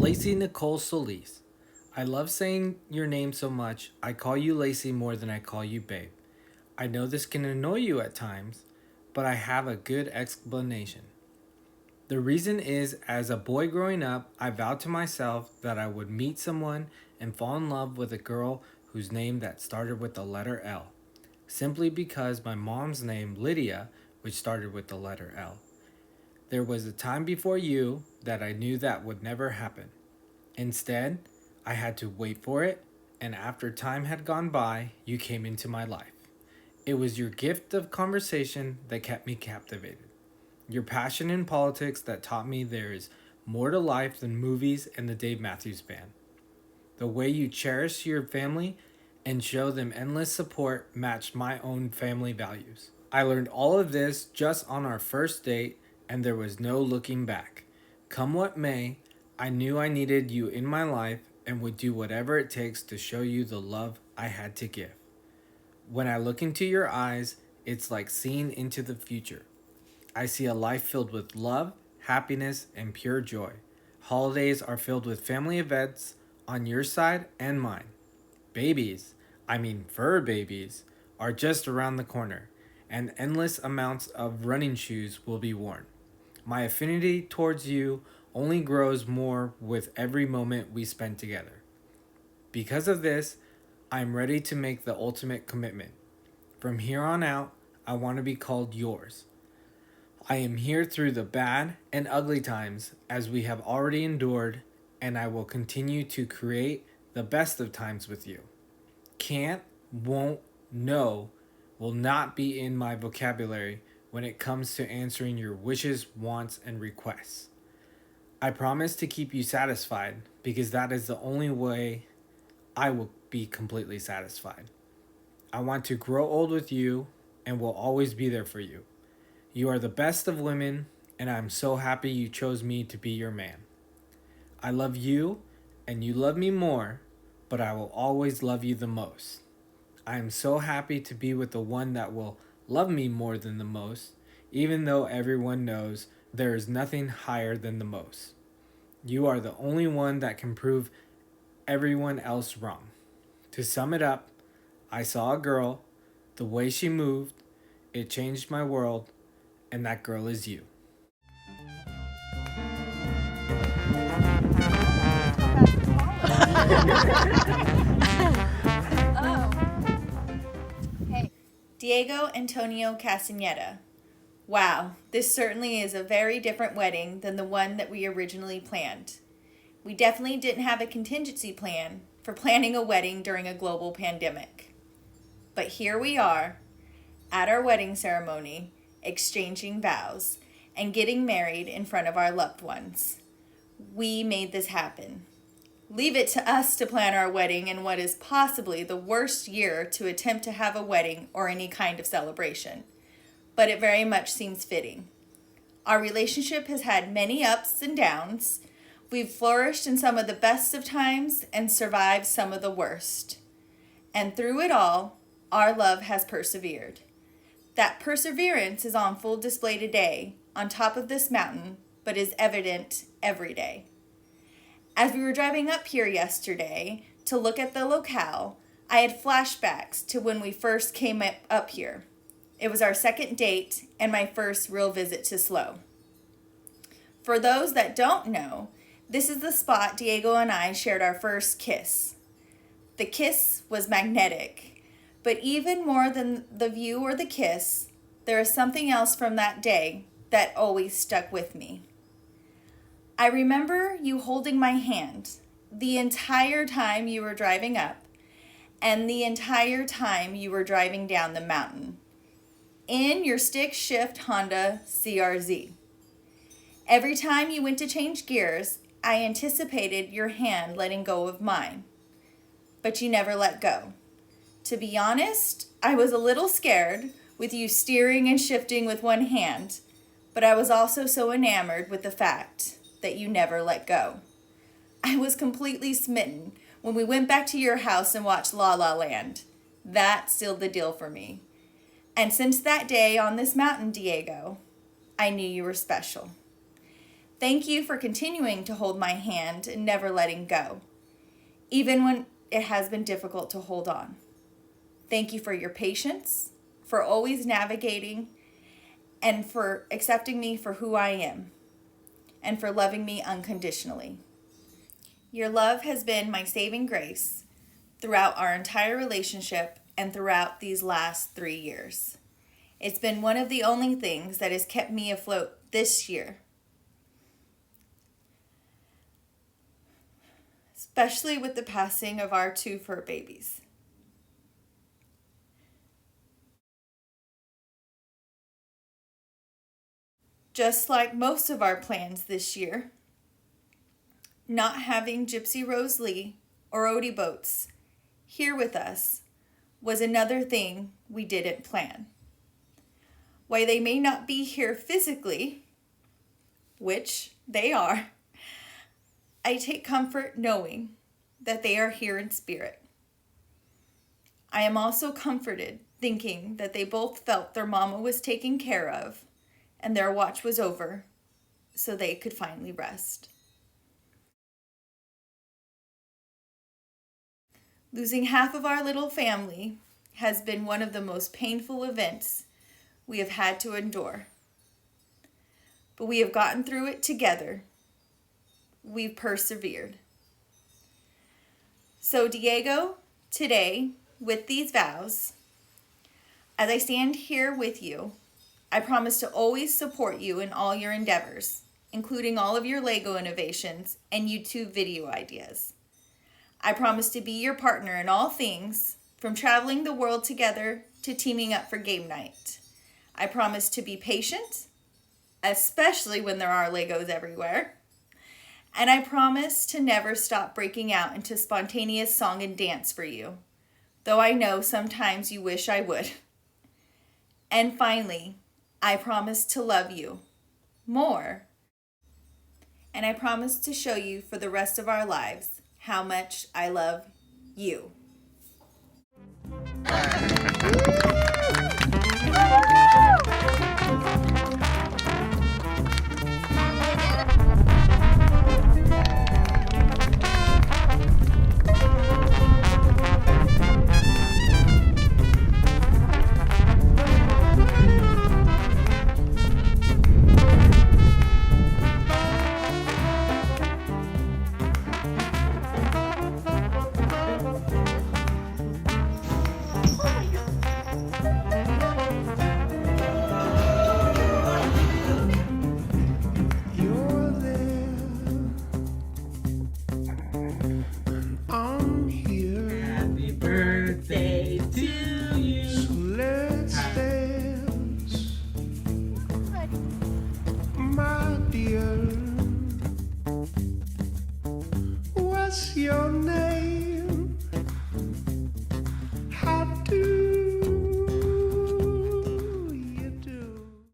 Lacey Nicole Solis. I love saying your name so much, I call you Lacey more than I call you babe. I know this can annoy you at times, but I have a good explanation. The reason is, as a boy growing up, I vowed to myself that I would meet someone and fall in love with a girl whose name that started with the letter L, simply because my mom's name, Lydia, which started with the letter L. There was a time before you that I knew that would never happen. Instead, I had to wait for it, and after time had gone by, you came into my life. It was your gift of conversation that kept me captivated. Your passion in politics that taught me there is more to life than movies and the Dave Matthews Band. The way you cherish your family and show them endless support matched my own family values. I learned all of this just on our first date, and there was no looking back. Come what may, I knew I needed you in my life and would do whatever it takes to show you the love I had to give. When I look into your eyes, it's like seeing into the future. I see a life filled with love, happiness, and pure joy. Holidays are filled with family events on your side and mine. Babies, I mean fur babies, are just around the corner, and endless amounts of running shoes will be worn. My affinity towards you only grows more with every moment we spend together. Because of this, I am ready to make the ultimate commitment. From here on out, I want to be called yours. I am here through the bad and ugly times as we have already endured, and I will continue to create the best of times with you. Can't, won't, no will not be in my vocabulary when it comes to answering your wishes, wants, and requests. I promise to keep you satisfied because that is the only way I will be completely satisfied. I want to grow old with you and will always be there for you. You are the best of women, and I am so happy you chose me to be your man. I love you, and you love me more, but I will always love you the most. I am so happy to be with the one that will love me more than the most, even though everyone knows there is nothing higher than the most. You are the only one that can prove everyone else wrong. To sum it up, I saw a girl, the way she moved, it changed my world, and that girl is you. Diego Antonio Castaneda. Wow, this certainly is a very different wedding than the one that we originally planned. We definitely didn't have a contingency plan for planning a wedding during a global pandemic. But here we are, at our wedding ceremony, exchanging vows, and getting married in front of our loved ones. We made this happen. Leave it to us to plan our wedding in what is possibly the worst year to attempt to have a wedding or any kind of celebration. But it very much seems fitting. Our relationship has had many ups and downs. We've flourished in some of the best of times and survived some of the worst. And through it all, our love has persevered. That perseverance is on full display today, on top of this mountain, but is evident every day. As we were driving up here yesterday to look at the locale, I had flashbacks to when we first came up here. It was our second date and my first real visit to SLO. For those that don't know, this is the spot Diego and I shared our first kiss. The kiss was magnetic, but even more than the view or the kiss, there is something else from that day that always stuck with me. I remember you holding my hand the entire time you were driving up and the entire time you were driving down the mountain in your stick shift Honda CRZ. Every time you went to change gears, I anticipated your hand letting go of mine, but you never let go. To be honest, I was a little scared with you steering and shifting with one hand, but I was also so enamored with the fact that you never let go. I was completely smitten when we went back to your house and watched La La Land. That sealed the deal for me. And since that day on this mountain, Diego, I knew you were special. Thank you for continuing to hold my hand and never letting go, even when it has been difficult to hold on. Thank you for your patience, for always navigating, and for accepting me for who I am, and for loving me unconditionally. Your love has been my saving grace throughout our entire relationship and throughout these last 3 years. It's been one of the only things that has kept me afloat this year, especially with the passing of our 2 fur babies. Just like most of our plans this year, not having Gypsy Rose Lee or Odie Boats here with us was another thing we didn't plan. While they may not be here physically, which they are, I take comfort knowing that they are here in spirit. I am also comforted thinking that they both felt their mama was taken care of and their watch was over so they could finally rest. Losing half of our little family has been one of the most painful events we have had to endure. But we have gotten through it together. We've persevered. So, Diego, today, with these vows, as I stand here with you, I promise to always support you in all your endeavors, including all of your Lego innovations and YouTube video ideas. I promise to be your partner in all things, from traveling the world together to teaming up for game night. I promise to be patient, especially when there are Legos everywhere. And I promise to never stop breaking out into spontaneous song and dance for you, though I know sometimes you wish I would. And finally, I promise to love you more. And I promise to show you for the rest of our lives how much I love you.